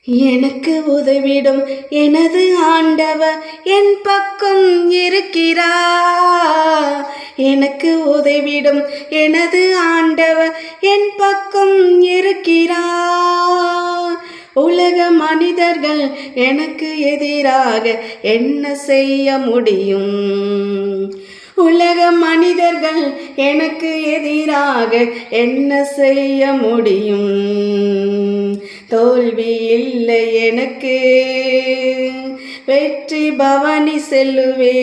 எனக்கு உதவிடும் எனது ஆண்டவர் என் பக்கம் இருக்கிறார். எனக்கு உதவிடும் எனது ஆண்டவர் என் பக்கம் இருக்கிறார். உலக மனிதர்கள் எனக்கு எதிராக என்ன செய்ய முடியும்? உலக மனிதர்கள் எனக்கு எதிராக என்ன செய்ய முடியும்? தோல்வி இல்லை எனக்கு, வெற்றி பவனி செல்லுவே.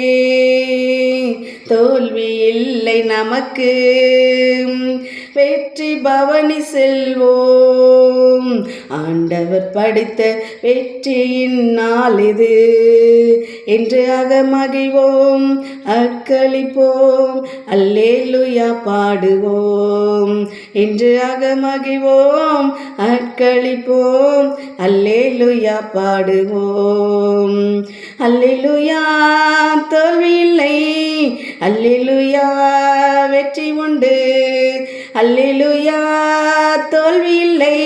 தோல்வி இல்லை நமக்கு, வெற்றி பவனி செல்வோம். ஆண்டவர் படித்த வெற்றியின் நாள் இது என்று அகமகிழ்வோம், அக்களிப்போம், அல்லேலூயா பாடுவோம். என்று அகமகிழ்வோம், அக்களிப்போம், அல்லேலூயா பாடுவோம். அல்லேலூயா தோல்வி இல்லை, அல்லேலூயா வெற்றி உண்டு. அல்லேலூயா தோல்வி இல்லை,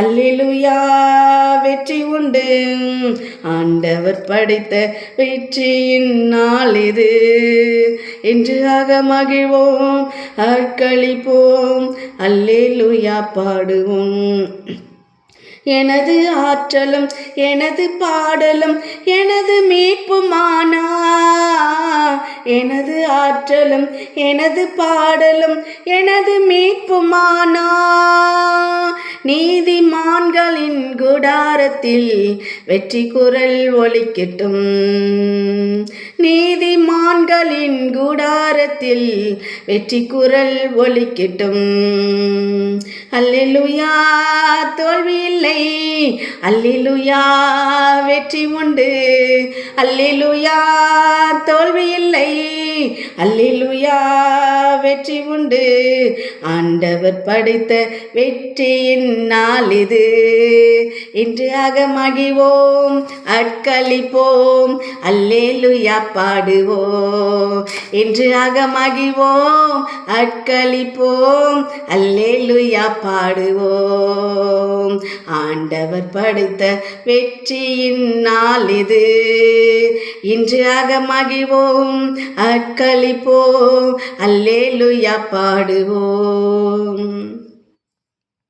அல்லேலூயா வெற்றி உண்டு. ஆண்டவர் படைத்த வெற்றியின் நாள் இது என்று அகமகிழ்வோம், அக்களிப்போம், அல்லேலூயா பாடுவோம். எனது ஆற்றலும் எனது பாடலும் எனது மீட்புமானா. எனது ஆற்றலும் எனது பாடலும் எனது மீட்புமானா. நீதிமான்களின் குடாரத்தில் வெற்றி குரல் ஒலிக்கட்டும். நீதிமான்களின் குடாரத்தில் வெற்றி குரல் ஒலிக்கட்டும். அல்லேலூயா தோல்வி இல்லை, அல்லேலூயா வெற்றி உண்டு. அல்லேலூயா தோல்வி இல்லை, அல்லேலூயா வெற்றி உண்டு. ஆண்டவர் படைத்த வெற்றியின் நாள் இது என்று அகமகிழ்வோம், அக்களிப்போம், அல்லேலூயா பாடுவோம். என்று அகமகிழ்வோம், அக்களிப்போம், அல்லேலூயா பாடுவோம். ஆண்டவர் படைத்த வெற்றியின் நாள் இது இன்று அகமகிழ்வோம், அக்களிப்போம், அல்லேலூயா பாடுவோம்.